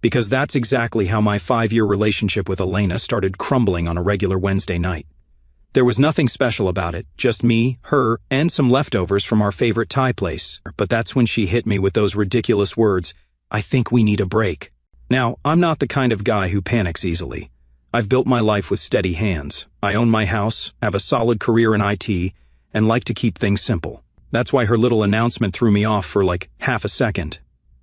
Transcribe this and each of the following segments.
Because that's exactly how my 5-year relationship with Elena started crumbling on a regular Wednesday night. There was nothing special about it, just me, her, and some leftovers from our favorite Thai place. But that's when she hit me with those ridiculous words, "I think we need a break." Now, I'm not the kind of guy who panics easily. I've built my life with steady hands. I own my house, have a solid career in IT, and like to keep things simple. That's why her little announcement threw me off for like half a second.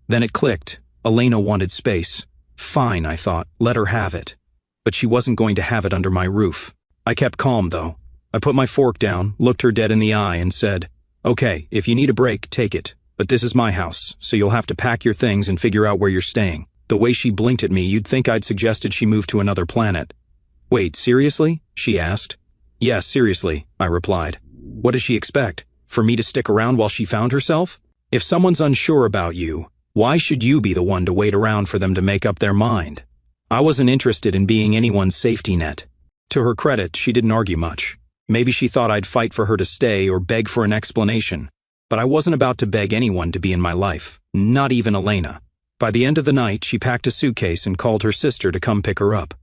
Then it clicked. Elena wanted space. Fine, I thought, let her have it. But she wasn't going to have it under my roof. I kept calm, though. I put my fork down, looked her dead in the eye, and said, "Okay, if you need a break, take it. But this is my house, so you'll have to pack your things and figure out where you're staying." The way she blinked at me, you'd think I'd suggested she move to another planet. "Wait, seriously?" she asked. "Yes, seriously," I replied. What does she expect? For me to stick around while she found herself? If someone's unsure about you, why should you be the one to wait around for them to make up their mind? I wasn't interested in being anyone's safety net. To her credit, she didn't argue much. Maybe she thought I'd fight for her to stay or beg for an explanation. But I wasn't about to beg anyone to be in my life, not even Elena. By the end of the night, she packed a suitcase and called her sister to come pick her up.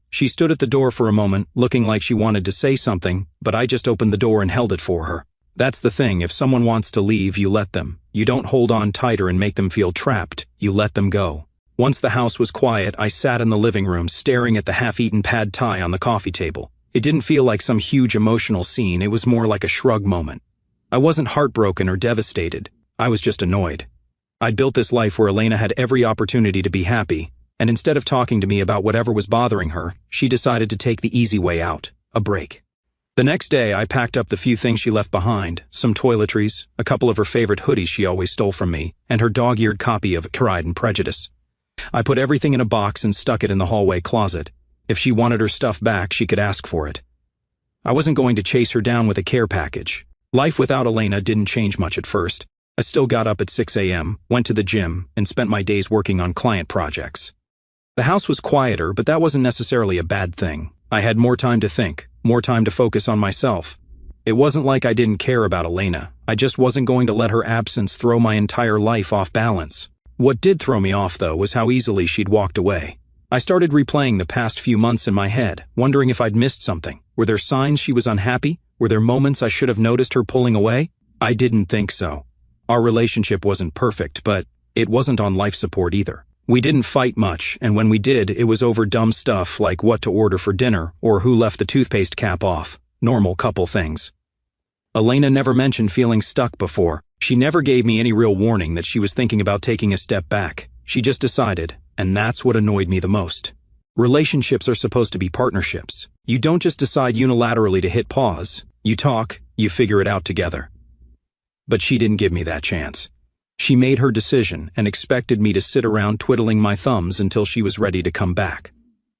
She stood at the door for a moment, looking like she wanted to say something, but I just opened the door and held it for her. That's the thing, if someone wants to leave, you let them. You don't hold on tighter and make them feel trapped, you let them go. Once the house was quiet, I sat in the living room staring at the half-eaten pad thai on the coffee table. It didn't feel like some huge emotional scene, it was more like a shrug moment. I wasn't heartbroken or devastated, I was just annoyed. I'd built this life where Elena had every opportunity to be happy, and instead of talking to me about whatever was bothering her, she decided to take the easy way out, a break. The next day, I packed up the few things she left behind, some toiletries, a couple of her favorite hoodies she always stole from me, and her dog-eared copy of Pride and Prejudice. I put everything in a box and stuck it in the hallway closet. If she wanted her stuff back, she could ask for it. I wasn't going to chase her down with a care package. Life without Elena didn't change much at first. I still got up at 6 a.m., went to the gym, and spent my days working on client projects. The house was quieter, but that wasn't necessarily a bad thing. I had more time to think, more time to focus on myself. It wasn't like I didn't care about Elena. I just wasn't going to let her absence throw my entire life off balance. What did throw me off, though, was how easily she'd walked away. I started replaying the past few months in my head, wondering if I'd missed something. Were there signs she was unhappy? Were there moments I should have noticed her pulling away? I didn't think so. Our relationship wasn't perfect, but it wasn't on life support either. We didn't fight much, and when we did, it was over dumb stuff like what to order for dinner or who left the toothpaste cap off. Normal couple things. Elena never mentioned feeling stuck before. She never gave me any real warning that she was thinking about taking a step back. She just decided, and that's what annoyed me the most. Relationships are supposed to be partnerships. You don't just decide unilaterally to hit pause. You talk, you figure it out together. But she didn't give me that chance. She made her decision and expected me to sit around twiddling my thumbs until she was ready to come back.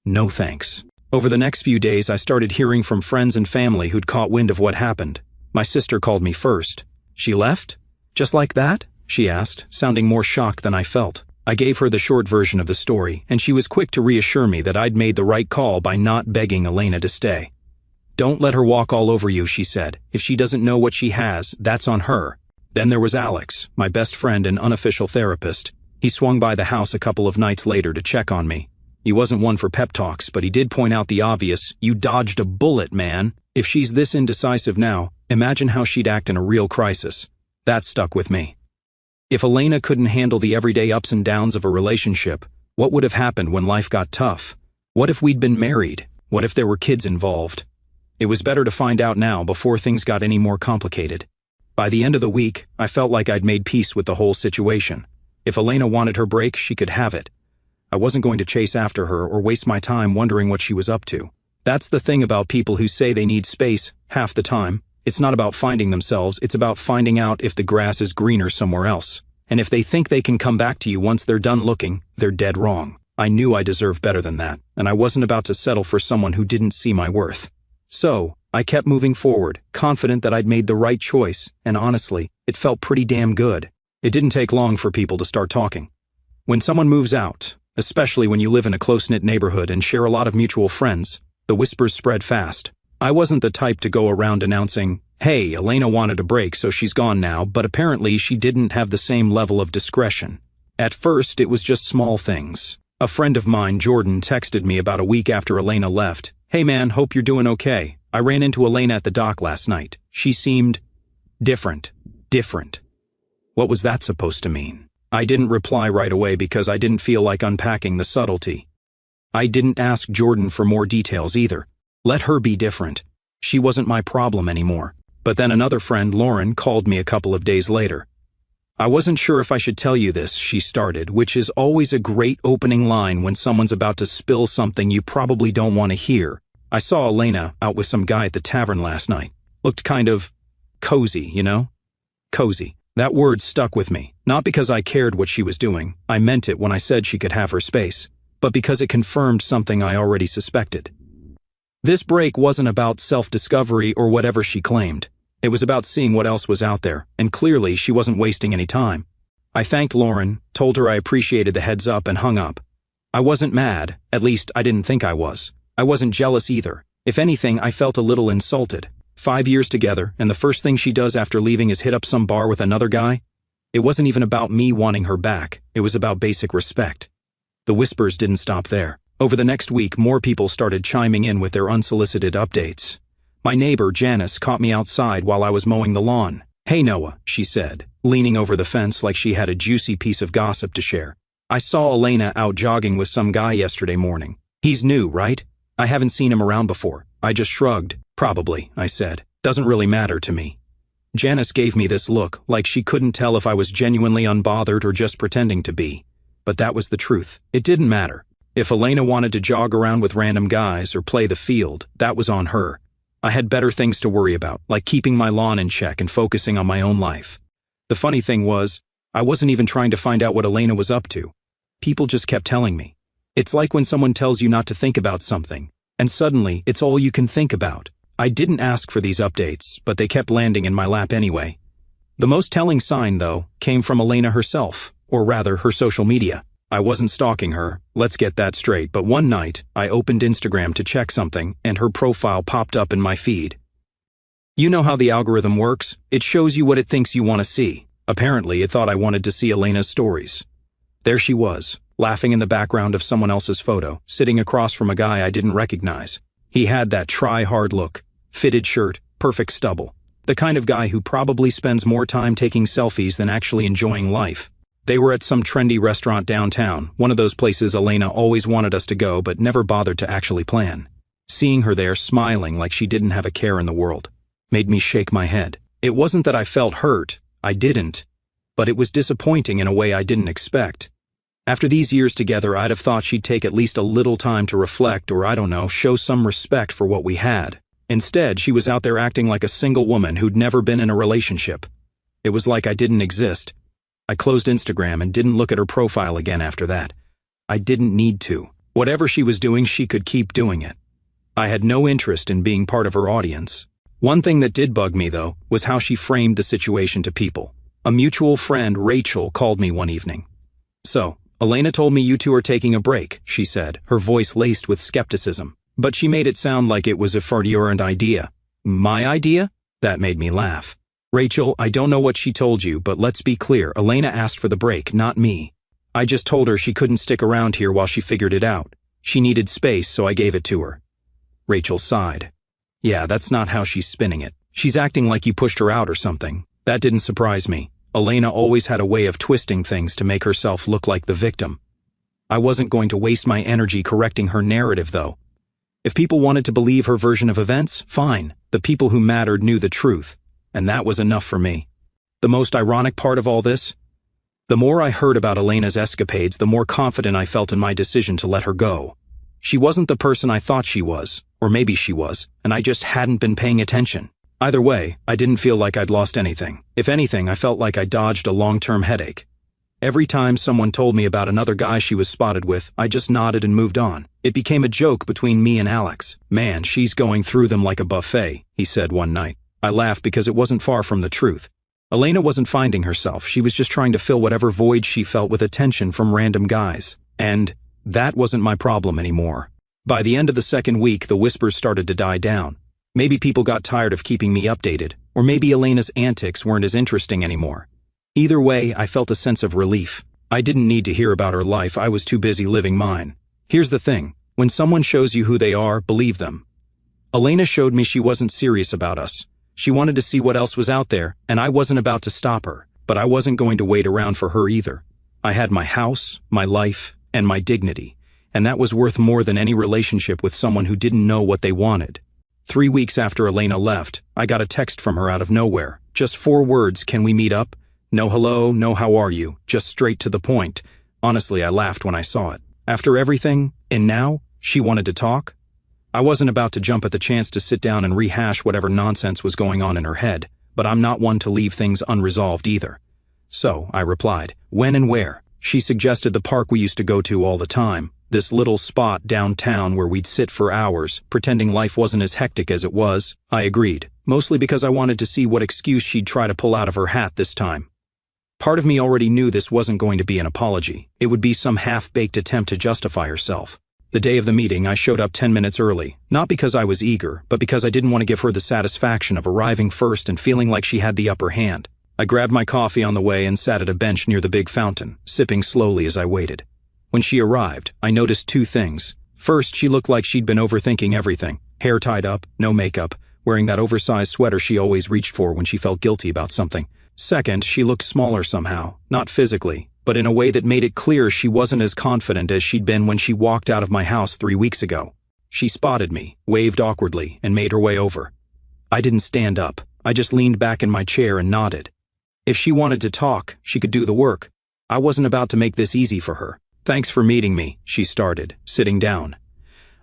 No thanks. Over the next few days, I started hearing from friends and family who'd caught wind of what happened. My sister called me first. "She left? Just like that?" she asked, sounding more shocked than I felt. I gave her the short version of the story, and she was quick to reassure me that I'd made the right call by not begging Elena to stay. "Don't let her walk all over you," she said. "If she doesn't know what she has, that's on her." Then there was Alex, my best friend and unofficial therapist. He swung by the house a couple of nights later to check on me. He wasn't one for pep talks, but he did point out the obvious. "You dodged a bullet, man. If she's this indecisive now, imagine how she'd act in a real crisis." That stuck with me. If Elena couldn't handle the everyday ups and downs of a relationship, what would have happened when life got tough? What if we'd been married? What if there were kids involved? It was better to find out now before things got any more complicated. By the end of the week, I felt like I'd made peace with the whole situation. If Elena wanted her break, she could have it. I wasn't going to chase after her or waste my time wondering what she was up to. That's the thing about people who say they need space half the time. It's not about finding themselves, it's about finding out if the grass is greener somewhere else. And if they think they can come back to you once they're done looking, they're dead wrong. I knew I deserved better than that, and I wasn't about to settle for someone who didn't see my worth. So, I kept moving forward, confident that I'd made the right choice, and honestly, it felt pretty damn good. It didn't take long for people to start talking. When someone moves out, especially when you live in a close-knit neighborhood and share a lot of mutual friends, the whispers spread fast. I wasn't the type to go around announcing, "Hey, Elena wanted a break, so she's gone now," but apparently she didn't have the same level of discretion. At first, it was just small things. A friend of mine, Jordan, texted me about a week after Elena left. "Hey man, hope you're doing okay. I ran into Elena at the dock last night. She seemed different. Different." What was that supposed to mean? I didn't reply right away because I didn't feel like unpacking the subtlety. I didn't ask Jordan for more details either. Let her be different. She wasn't my problem anymore. But then another friend, Lauren, called me a couple of days later. "I wasn't sure if I should tell you this," she started, which is always a great opening line when someone's about to spill something you probably don't want to hear. "I saw Elena out with some guy at the tavern last night. Looked kind of cozy, you know? Cozy. That word stuck with me, not because I cared what she was doing. I meant it when I said she could have her space, but because it confirmed something I already suspected. This break wasn't about self-discovery or whatever she claimed. It was about seeing what else was out there, and clearly she wasn't wasting any time. I thanked Lauren, told her I appreciated the heads up, and hung up. I wasn't mad, at least I didn't think I was. I wasn't jealous either. If anything, I felt a little insulted. 5 years together, and the first thing she does after leaving is hit up some bar with another guy? It wasn't even about me wanting her back, it was about basic respect. The whispers didn't stop there. Over the next week, more people started chiming in with their unsolicited updates. My neighbor, Janice, caught me outside while I was mowing the lawn. "Hey Noah," she said, leaning over the fence like she had a juicy piece of gossip to share. "I saw Elena out jogging with some guy yesterday morning. He's new, right? I haven't seen him around before." I just shrugged. "Probably," I said. "Doesn't really matter to me." Janice gave me this look, like she couldn't tell if I was genuinely unbothered or just pretending to be. But that was the truth. It didn't matter. If Elena wanted to jog around with random guys or play the field, that was on her. I had better things to worry about, like keeping my lawn in check and focusing on my own life. The funny thing was, I wasn't even trying to find out what Elena was up to. People just kept telling me. It's like when someone tells you not to think about something, and suddenly it's all you can think about. I didn't ask for these updates, but they kept landing in my lap anyway. The most telling sign, though, came from Elena herself, or rather her social media. I wasn't stalking her, let's get that straight, but one night, I opened Instagram to check something, and her profile popped up in my feed. You know how the algorithm works? It shows you what it thinks you want to see. Apparently, it thought I wanted to see Elena's stories. There she was, laughing in the background of someone else's photo, sitting across from a guy I didn't recognize. He had that try-hard look, fitted shirt, perfect stubble. The kind of guy who probably spends more time taking selfies than actually enjoying life. They were at some trendy restaurant downtown, one of those places Elena always wanted us to go but never bothered to actually plan. Seeing her there smiling like she didn't have a care in the world made me shake my head. It wasn't that I felt hurt, I didn't, but it was disappointing in a way I didn't expect. After these years together, I'd have thought she'd take at least a little time to reflect or, I don't know, show some respect for what we had. Instead, she was out there acting like a single woman who'd never been in a relationship. It was like I didn't exist. I closed Instagram and didn't look at her profile again after that. I didn't need to. Whatever she was doing, she could keep doing it. I had no interest in being part of her audience. One thing that did bug me, though, was how she framed the situation to people. A mutual friend, Rachel, called me one evening. "So, Elena told me you two are taking a break," she said, her voice laced with skepticism. But she made it sound like it was a Fardiorant idea. My idea? That made me laugh. "Rachel, I don't know what she told you, but let's be clear, Elena asked for the break, not me. I just told her she couldn't stick around here while she figured it out. She needed space, so I gave it to her." Rachel sighed. "Yeah, that's not how she's spinning it. She's acting like you pushed her out or something. That didn't surprise me. Elena always had a way of twisting things to make herself look like the victim. I wasn't going to waste my energy correcting her narrative, though. If people wanted to believe her version of events, fine. The people who mattered knew the truth. And that was enough for me. The most ironic part of all this? The more I heard about Elena's escapades, the more confident I felt in my decision to let her go. She wasn't the person I thought she was, or maybe she was, and I just hadn't been paying attention. Either way, I didn't feel like I'd lost anything. If anything, I felt like I dodged a long-term headache. Every time someone told me about another guy she was spotted with, I just nodded and moved on. It became a joke between me and Alex. "Man, she's going through them like a buffet," he said one night. I laughed because it wasn't far from the truth. Elena wasn't finding herself, she was just trying to fill whatever void she felt with attention from random guys. And that wasn't my problem anymore. By the end of the second week, the whispers started to die down. Maybe people got tired of keeping me updated, or maybe Elena's antics weren't as interesting anymore. Either way, I felt a sense of relief. I didn't need to hear about her life, I was too busy living mine. Here's the thing, when someone shows you who they are, believe them. Elena showed me she wasn't serious about us. She wanted to see what else was out there, and I wasn't about to stop her, but I wasn't going to wait around for her either. I had my house, my life, and my dignity, and that was worth more than any relationship with someone who didn't know what they wanted. 3 weeks after Elena left, I got a text from her out of nowhere. Just 4 words, "Can we meet up?" No hello, no how are you, just straight to the point. Honestly, I laughed when I saw it. After everything, and now, she wanted to talk? I wasn't about to jump at the chance to sit down and rehash whatever nonsense was going on in her head, but I'm not one to leave things unresolved either. So, I replied, "When and where?" She suggested the park we used to go to all the time, this little spot downtown where we'd sit for hours, pretending life wasn't as hectic as it was. I agreed, mostly because I wanted to see what excuse she'd try to pull out of her hat this time. Part of me already knew this wasn't going to be an apology. It would be some half-baked attempt to justify herself. The day of the meeting, I showed up 10 minutes early, not because I was eager, but because I didn't want to give her the satisfaction of arriving first and feeling like she had the upper hand. I grabbed my coffee on the way and sat at a bench near the big fountain, sipping slowly as I waited. When she arrived, I noticed 2 things. First, she looked like she'd been overthinking everything. Hair tied up, no makeup, wearing that oversized sweater she always reached for when she felt guilty about something. Second, she looked smaller somehow, not physically, but in a way that made it clear she wasn't as confident as she'd been when she walked out of my house 3 weeks ago. She spotted me, waved awkwardly, and made her way over. I didn't stand up. I just leaned back in my chair and nodded. If she wanted to talk, she could do the work. I wasn't about to make this easy for her. "Thanks for meeting me," she started, sitting down.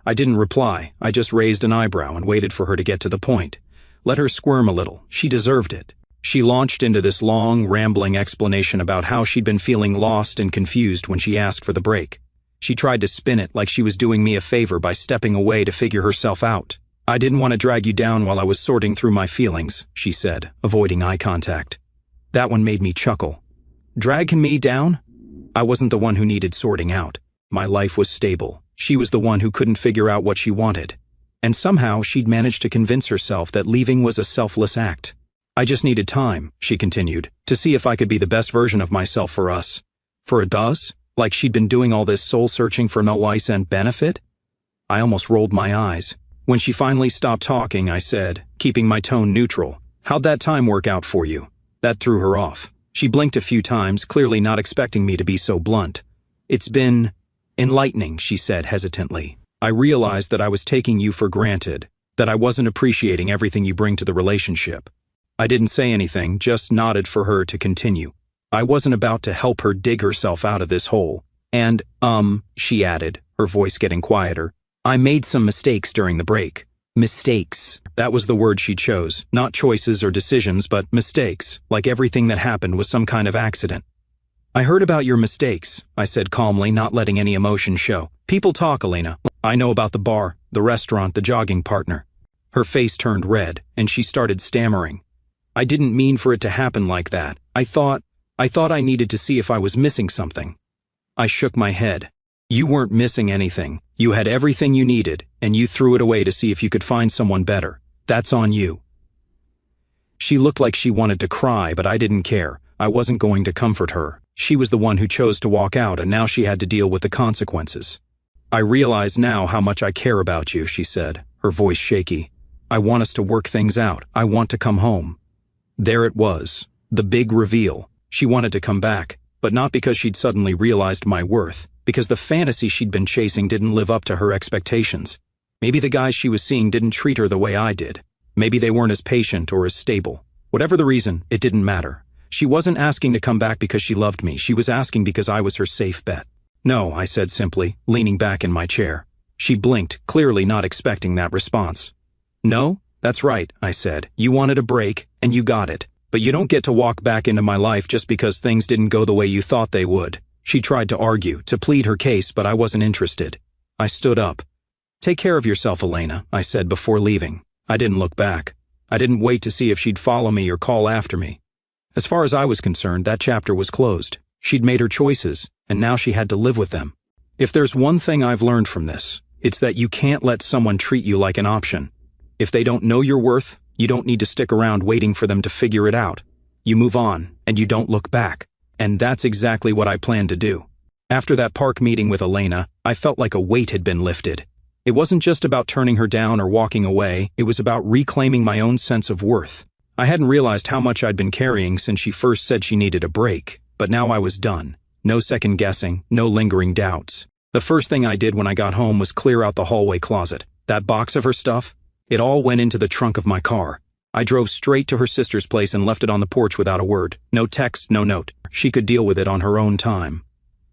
I didn't reply. I just raised an eyebrow and waited for her to get to the point. Let her squirm a little. She deserved it. She launched into this long, rambling explanation about how she'd been feeling lost and confused when she asked for the break. She tried to spin it like she was doing me a favor by stepping away to figure herself out. "I didn't want to drag you down while I was sorting through my feelings," she said, avoiding eye contact. That one made me chuckle. Dragging me down? I wasn't the one who needed sorting out. My life was stable. She was the one who couldn't figure out what she wanted. And somehow she'd managed to convince herself that leaving was a selfless act. "I just needed time," she continued, "to see if I could be the best version of myself for us." For us? Like she'd been doing all this soul-searching for no ice and benefit? I almost rolled my eyes. When she finally stopped talking, I said, keeping my tone neutral, "How'd that time work out for you?" That threw her off. She blinked a few times, clearly not expecting me to be so blunt. "It's been enlightening," she said hesitantly. "I realized that I was taking you for granted, that I wasn't appreciating everything you bring to the relationship." I didn't say anything, just nodded for her to continue. I wasn't about to help her dig herself out of this hole. "And, she added, her voice getting quieter, "I made some mistakes during the break." Mistakes. That was the word she chose. Not choices or decisions, but mistakes, like everything that happened was some kind of accident. "I heard about your mistakes," I said calmly, not letting any emotion show. "People talk, Elena. I know about the bar, the restaurant, the jogging partner." Her face turned red, and she started stammering. "I didn't mean for it to happen like that. I thought I needed to see if I was missing something." I shook my head. "You weren't missing anything. You had everything you needed, and you threw it away to see if you could find someone better. That's on you." She looked like she wanted to cry, but I didn't care. I wasn't going to comfort her. She was the one who chose to walk out, and now she had to deal with the consequences. "I realize now how much I care about you," she said, her voice shaky. "I want us to work things out. I want to come home." There it was, the big reveal. She wanted to come back, but not because she'd suddenly realized my worth, because the fantasy she'd been chasing didn't live up to her expectations. Maybe the guys she was seeing didn't treat her the way I did. Maybe they weren't as patient or as stable. Whatever the reason, it didn't matter. She wasn't asking to come back because she loved me. She was asking because I was her safe bet. "No," I said simply, leaning back in my chair. She blinked, clearly not expecting that response. "No? That's right," I said. "You wanted a break, and you got it. But you don't get to walk back into my life just because things didn't go the way you thought they would." She tried to argue, to plead her case, but I wasn't interested. I stood up. "Take care of yourself, Elena," I said before leaving. I didn't look back. I didn't wait to see if she'd follow me or call after me. As far as I was concerned, that chapter was closed. She'd made her choices, and now she had to live with them. If there's one thing I've learned from this, it's that you can't let someone treat you like an option. If they don't know your worth, you don't need to stick around waiting for them to figure it out. You move on, and you don't look back. And that's exactly what I planned to do. After that park meeting with Elena, I felt like a weight had been lifted. It wasn't just about turning her down or walking away, it was about reclaiming my own sense of worth. I hadn't realized how much I'd been carrying since she first said she needed a break, but now I was done. No second guessing, no lingering doubts. The first thing I did when I got home was clear out the hallway closet. That box of her stuff, it all went into the trunk of my car. I drove straight to her sister's place and left it on the porch without a word. No text, no note. She could deal with it on her own time.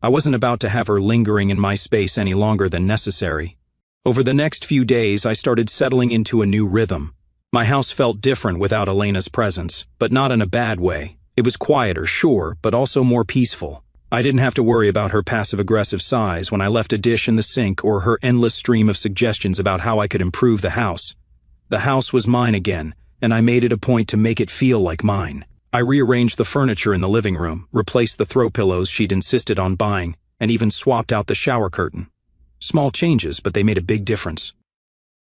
I wasn't about to have her lingering in my space any longer than necessary. Over the next few days, I started settling into a new rhythm. My house felt different without Elena's presence, but not in a bad way. It was quieter, sure, but also more peaceful. I didn't have to worry about her passive-aggressive sighs when I left a dish in the sink or her endless stream of suggestions about how I could improve the house. The house was mine again, and I made it a point to make it feel like mine. I rearranged the furniture in the living room, replaced the throw pillows she'd insisted on buying, and even swapped out the shower curtain. Small changes, but they made a big difference.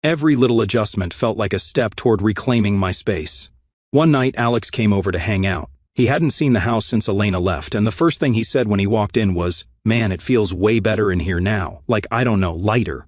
Every little adjustment felt like a step toward reclaiming my space. One night, Alex came over to hang out. He hadn't seen the house since Elena left, and the first thing he said when he walked in was, "Man, it feels way better in here now, like, I don't know, lighter."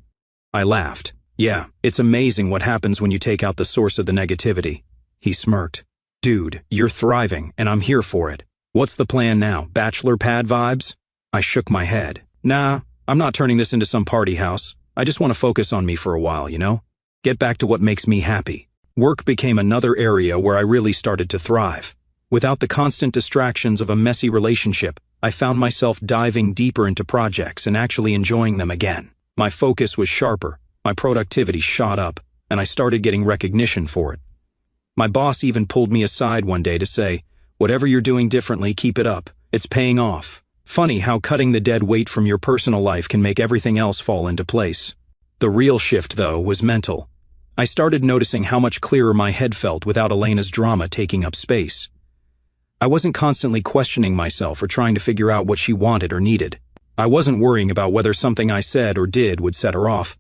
I laughed. "Yeah, it's amazing what happens when you take out the source of the negativity." He smirked. "Dude, you're thriving, and I'm here for it. What's the plan now, bachelor pad vibes?" I shook my head. "Nah, I'm not turning this into some party house. I just want to focus on me for a while, you know? Get back to what makes me happy." Work became another area where I really started to thrive. Without the constant distractions of a messy relationship, I found myself diving deeper into projects and actually enjoying them again. My focus was sharper, my productivity shot up, and I started getting recognition for it. My boss even pulled me aside one day to say, "Whatever you're doing differently, keep it up. It's paying off." Funny how cutting the dead weight from your personal life can make everything else fall into place. The real shift, though, was mental. I started noticing how much clearer my head felt without Elena's drama taking up space. I wasn't constantly questioning myself or trying to figure out what she wanted or needed. I wasn't worrying about whether something I said or did would set her off.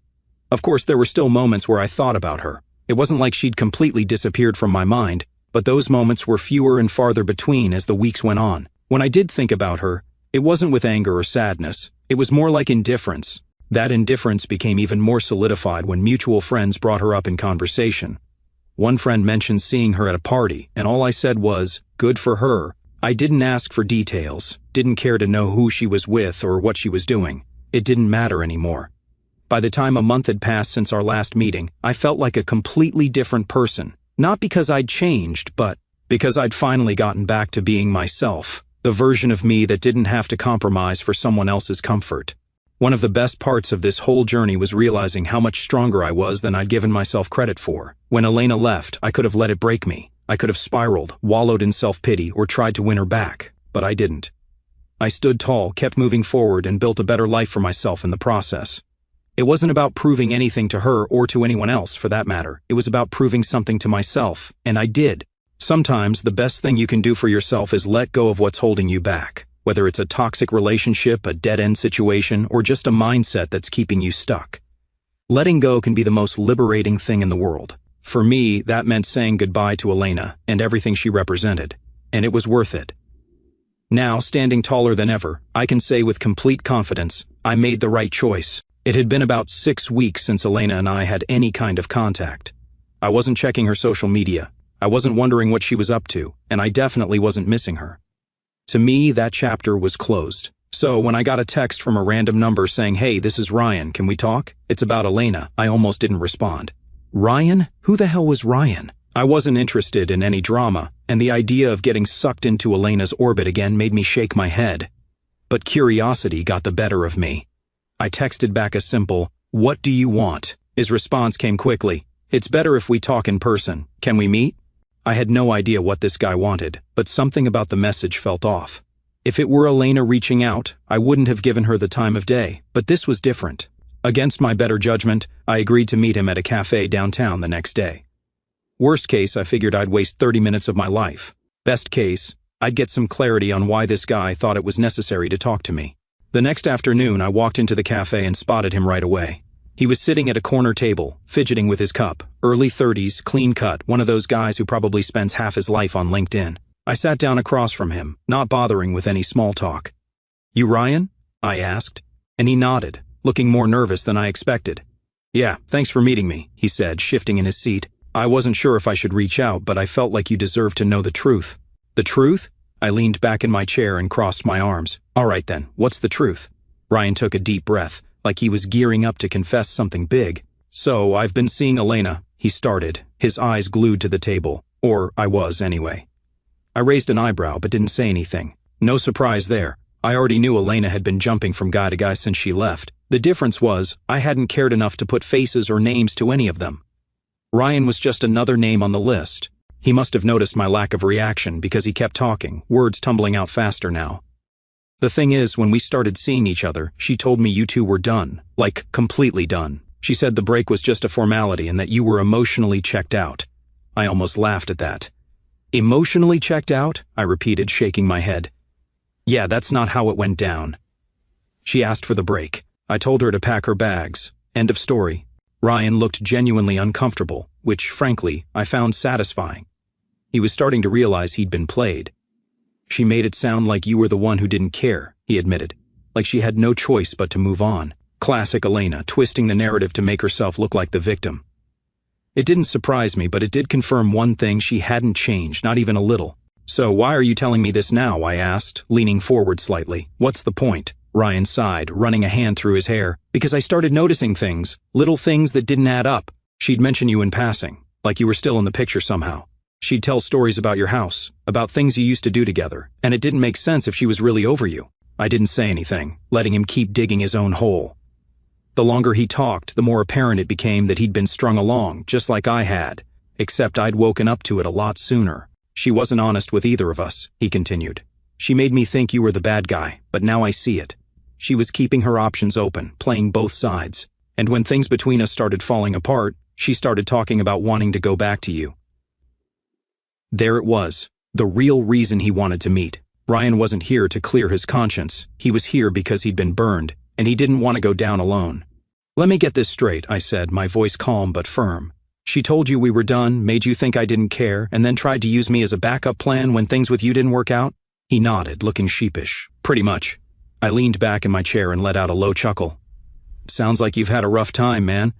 Of course, there were still moments where I thought about her. It wasn't like she'd completely disappeared from my mind, but those moments were fewer and farther between as the weeks went on. When I did think about her, it wasn't with anger or sadness. It was more like indifference. That indifference became even more solidified when mutual friends brought her up in conversation. One friend mentioned seeing her at a party, and all I said was, "Good for her." I didn't ask for details, didn't care to know who she was with or what she was doing. It didn't matter anymore. By the time a month had passed since our last meeting, I felt like a completely different person. Not because I'd changed, but because I'd finally gotten back to being myself, the version of me that didn't have to compromise for someone else's comfort. One of the best parts of this whole journey was realizing how much stronger I was than I'd given myself credit for. When Elena left, I could have let it break me. I could have spiraled, wallowed in self-pity, or tried to win her back, but I didn't. I stood tall, kept moving forward, and built a better life for myself in the process. It wasn't about proving anything to her or to anyone else, for that matter. It was about proving something to myself, and I did. Sometimes the best thing you can do for yourself is let go of what's holding you back. Whether it's a toxic relationship, a dead-end situation, or just a mindset that's keeping you stuck. Letting go can be the most liberating thing in the world. For me, that meant saying goodbye to Elena and everything she represented, and it was worth it. Now, standing taller than ever, I can say with complete confidence, I made the right choice. It had been about 6 weeks since Elena and I had any kind of contact. I wasn't checking her social media, I wasn't wondering what she was up to, and I definitely wasn't missing her. To me, that chapter was closed. So when I got a text from a random number saying, "Hey, this is Ryan, can we talk? It's about Elena," I almost didn't respond. Ryan? Who the hell was Ryan? I wasn't interested in any drama, and the idea of getting sucked into Elena's orbit again made me shake my head. But curiosity got the better of me. I texted back a simple, "What do you want?" His response came quickly, "It's better if we talk in person. Can we meet?" I had no idea what this guy wanted, but something about the message felt off. If it were Elena reaching out, I wouldn't have given her the time of day, but this was different. Against my better judgment, I agreed to meet him at a cafe downtown the next day. Worst case, I figured I'd waste 30 minutes of my life. Best case, I'd get some clarity on why this guy thought it was necessary to talk to me. The next afternoon, I walked into the cafe and spotted him right away. He was sitting at a corner table, fidgeting with his cup, early 30s, clean cut, one of those guys who probably spends half his life on LinkedIn. I sat down across from him, not bothering with any small talk. "You Ryan?" I asked, and he nodded, looking more nervous than I expected. "Yeah, thanks for meeting me," he said, shifting in his seat. "I wasn't sure if I should reach out, but I felt like you deserved to know the truth." "The truth?" I leaned back in my chair and crossed my arms. "All right then, what's the truth?" Ryan took a deep breath, like he was gearing up to confess something big. "So, I've been seeing Elena," he started, his eyes glued to the table. Or I was, anyway. I raised an eyebrow but didn't say anything. No surprise there. I already knew Elena had been jumping from guy to guy since she left. The difference was, I hadn't cared enough to put faces or names to any of them. Ryan was just another name on the list. He must have noticed my lack of reaction because he kept talking, words tumbling out faster now. "The thing is, when we started seeing each other, she told me you two were done. Like, completely done. She said the break was just a formality and that you were emotionally checked out." I almost laughed at that. "Emotionally checked out?" I repeated, shaking my head. "Yeah, that's not how it went down. She asked for the break. I told her to pack her bags. End of story." Ryan looked genuinely uncomfortable, which, frankly, I found satisfying. He was starting to realize he'd been played. "She made it sound like you were the one who didn't care," he admitted, like she had no choice but to move on. Classic Elena, twisting the narrative to make herself look like the victim. It didn't surprise me, but it did confirm one thing: she hadn't changed, not even a little. "So why are you telling me this now?" I asked, leaning forward slightly. "What's the point?" Ryan sighed, running a hand through his hair. "Because I started noticing things, little things that didn't add up. She'd mention you in passing, like you were still in the picture somehow. She'd tell stories about your house, about things you used to do together, and it didn't make sense if she was really over you." I didn't say anything, letting him keep digging his own hole. The longer he talked, the more apparent it became that he'd been strung along, just like I had, except I'd woken up to it a lot sooner. "She wasn't honest with either of us," he continued. "She made me think you were the bad guy, but now I see it. She was keeping her options open, playing both sides. And when things between us started falling apart, she started talking about wanting to go back to you." There it was, the real reason he wanted to meet. Ryan wasn't here to clear his conscience. He was here because he'd been burned, and he didn't want to go down alone. "Let me get this straight," I said, my voice calm but firm. "She told you we were done, made you think I didn't care, and then tried to use me as a backup plan when things with you didn't work out?" He nodded, looking sheepish. "Pretty much." I leaned back in my chair and let out a low chuckle. "Sounds like you've had a rough time, man.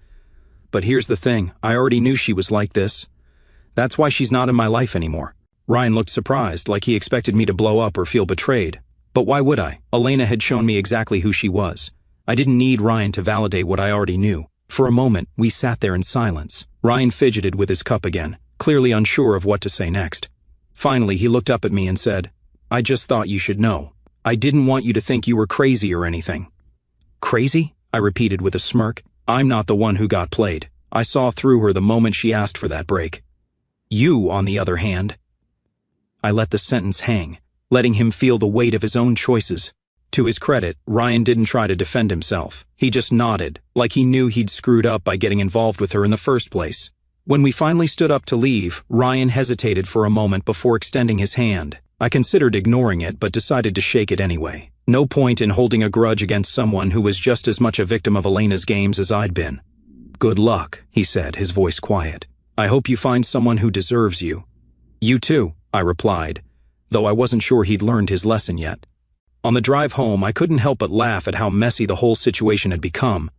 But here's the thing, I already knew she was like this. That's why she's not in my life anymore." Ryan looked surprised, like he expected me to blow up or feel betrayed. But why would I? Elena had shown me exactly who she was. I didn't need Ryan to validate what I already knew. For a moment, we sat there in silence. Ryan fidgeted with his cup again, clearly unsure of what to say next. Finally, he looked up at me and said, "I just thought you should know. I didn't want you to think you were crazy or anything." "Crazy?" I repeated with a smirk. "I'm not the one who got played. I saw through her the moment she asked for that break. You, on the other hand." I let the sentence hang, letting him feel the weight of his own choices. To his credit, Ryan didn't try to defend himself. He just nodded, like he knew he'd screwed up by getting involved with her in the first place. When we finally stood up to leave, Ryan hesitated for a moment before extending his hand. I considered ignoring it, but decided to shake it anyway. No point in holding a grudge against someone who was just as much a victim of Elena's games as I'd been. "Good luck," he said, his voice quiet. "I hope you find someone who deserves you." "You too," I replied, though I wasn't sure he'd learned his lesson yet. On the drive home, I couldn't help but laugh at how messy the whole situation had become.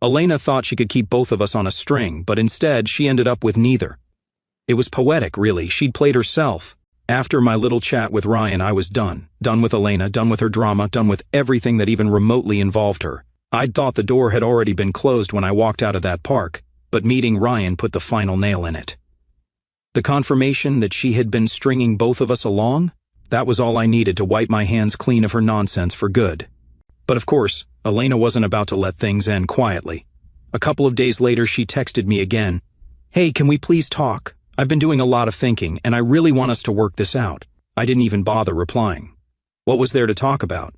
Elena thought she could keep both of us on a string, but instead she ended up with neither. It was poetic, really. She'd played herself. After my little chat with Ryan, I was done. Done with Elena, done with her drama, done with everything that even remotely involved her. I'd thought the door had already been closed when I walked out of that park, but meeting Ryan put the final nail in it. The confirmation that she had been stringing both of us along? That was all I needed to wipe my hands clean of her nonsense for good. But of course, Elena wasn't about to let things end quietly. A couple of days later, she texted me again. "Hey, can we please talk? I've been doing a lot of thinking, and I really want us to work this out." I didn't even bother replying. What was there to talk about?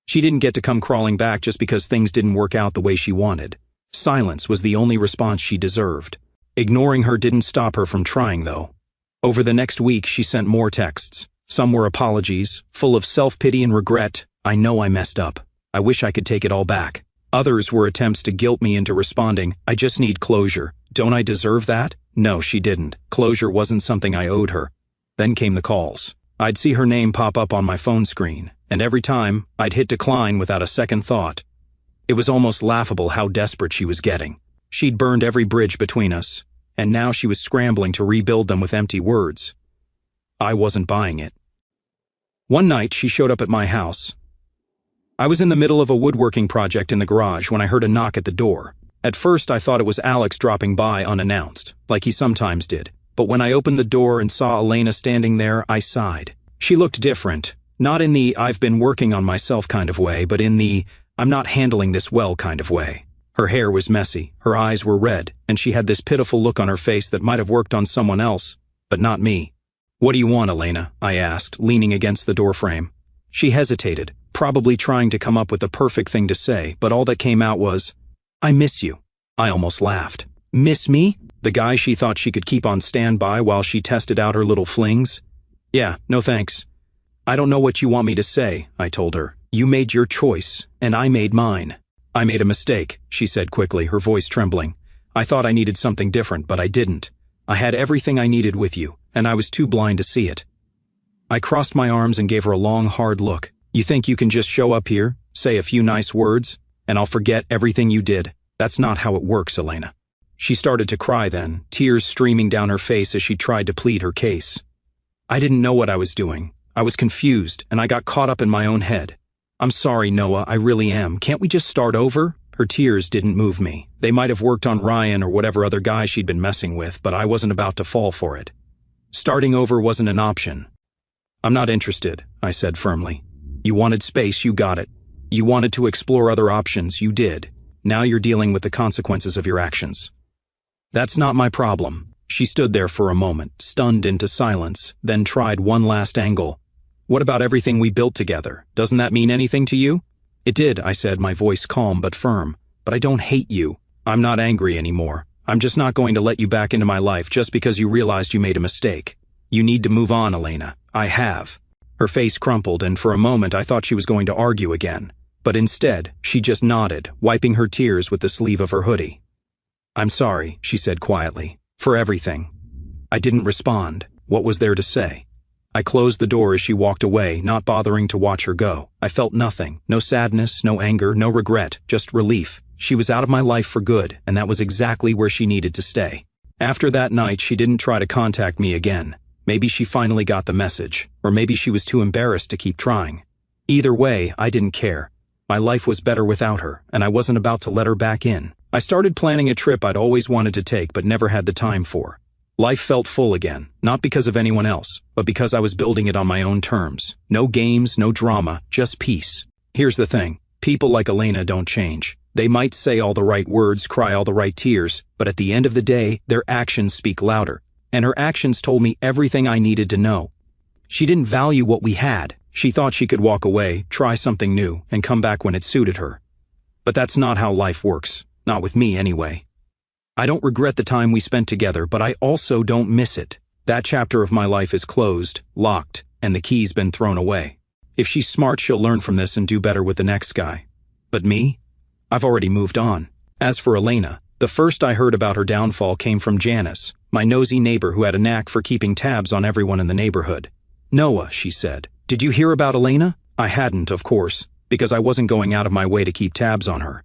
She didn't get to come crawling back just because things didn't work out the way she wanted. Silence was the only response she deserved. Ignoring her didn't stop her from trying, though. Over the next week, she sent more texts. Some were apologies, full of self-pity and regret. "I know I messed up. I wish I could take it all back." Others were attempts to guilt me into responding, "I just need closure. Don't I deserve that?" No, she didn't. Closure wasn't something I owed her. Then came the calls. I'd see her name pop up on my phone screen, and every time, I'd hit decline without a second thought. It was almost laughable how desperate she was getting. She'd burned every bridge between us, and now she was scrambling to rebuild them with empty words. I wasn't buying it. One night, she showed up at my house. I was in the middle of a woodworking project in the garage when I heard a knock at the door. At first, I thought it was Alex dropping by unannounced, like he sometimes did. But when I opened the door and saw Elena standing there, I sighed. She looked different, not in the "I've been working on myself" kind of way, but in the "I'm not handling this well" kind of way. Her hair was messy, her eyes were red, and she had this pitiful look on her face that might have worked on someone else, but not me. "What do you want, Elena?" I asked, leaning against the doorframe. She hesitated, probably trying to come up with the perfect thing to say, but all that came out was, "I miss you." I almost laughed. Miss me? The guy she thought she could keep on standby while she tested out her little flings? "Yeah, no thanks." "I don't know what you want me to say," I told her. "You made your choice, and I made mine." "I made a mistake," she said quickly, her voice trembling. "I thought I needed something different, but I didn't. I had everything I needed with you, and I was too blind to see it." I crossed my arms and gave her a long, hard look. "You think you can just show up here, say a few nice words, and I'll forget everything you did? That's not how it works, Elena." She started to cry then, tears streaming down her face as she tried to plead her case. I didn't know what I was doing. I was confused, and I got caught up in my own head. "I'm sorry, Noah, I really am. Can't we just start over?" Her tears didn't move me. They might have worked on Ryan or whatever other guy she'd been messing with, but I wasn't about to fall for it. Starting over wasn't an option. "I'm not interested," I said firmly. "You wanted space, you got it. You wanted to explore other options, you did. Now you're dealing with the consequences of your actions." "That's not my problem." She stood there for a moment, stunned into silence, then tried one last angle. "What about everything we built together? Doesn't that mean anything to you?" "It did," I said, my voice calm but firm. "But I don't hate you. I'm not angry anymore. I'm just not going to let you back into my life just because you realized you made a mistake. You need to move on, Elena. I have." Her face crumpled, and for a moment I thought she was going to argue again. But instead, she just nodded, wiping her tears with the sleeve of her hoodie. "I'm sorry," she said quietly, "for everything." I didn't respond. What was there to say? I closed the door as she walked away, not bothering to watch her go. I felt nothing. No sadness, no anger, no regret, just relief. She was out of my life for good, and that was exactly where she needed to stay. After that night, she didn't try to contact me again. Maybe she finally got the message, or maybe she was too embarrassed to keep trying. Either way, I didn't care. My life was better without her, and I wasn't about to let her back in. I started planning a trip I'd always wanted to take but never had the time for. Life felt full again, not because of anyone else, but because I was building it on my own terms. No games, no drama, just peace. Here's the thing. People like Elena don't change. They might say all the right words, cry all the right tears, but at the end of the day, their actions speak louder. And her actions told me everything I needed to know. She didn't value what we had. She thought she could walk away, try something new, and come back when it suited her. But that's not how life works. Not with me, anyway. I don't regret the time we spent together, but I also don't miss it. That chapter of my life is closed, locked, and the key's been thrown away. If she's smart, she'll learn from this and do better with the next guy. But me? I've already moved on. As for Elena, the first I heard about her downfall came from Janice, my nosy neighbor who had a knack for keeping tabs on everyone in the neighborhood. "Noah," she said, "did you hear about Elena?" I hadn't, of course, because I wasn't going out of my way to keep tabs on her.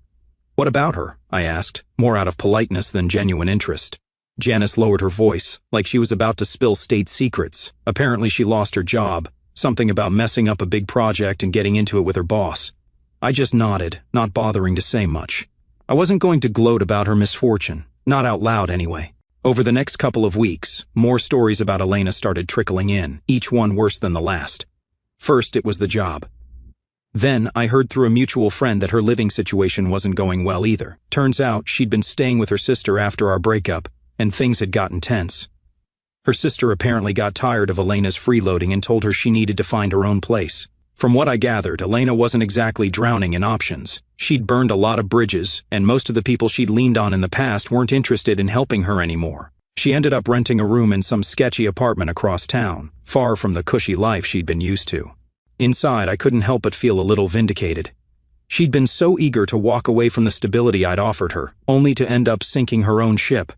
"What about her?" I asked, more out of politeness than genuine interest. Janice lowered her voice, like she was about to spill state secrets. Apparently she lost her job, something about messing up a big project and getting into it with her boss. I just nodded, not bothering to say much. I wasn't going to gloat about her misfortune, not out loud anyway. Over the next couple of weeks, more stories about Elena started trickling in, each one worse than the last. First, it was the job. Then, I heard through a mutual friend that her living situation wasn't going well either. Turns out, she'd been staying with her sister after our breakup, and things had gotten tense. Her sister apparently got tired of Elena's freeloading and told her she needed to find her own place. From what I gathered, Elena wasn't exactly drowning in options. She'd burned a lot of bridges, and most of the people she'd leaned on in the past weren't interested in helping her anymore. She ended up renting a room in some sketchy apartment across town, far from the cushy life she'd been used to. Inside, I couldn't help but feel a little vindicated. She'd been so eager to walk away from the stability I'd offered her, only to end up sinking her own ship.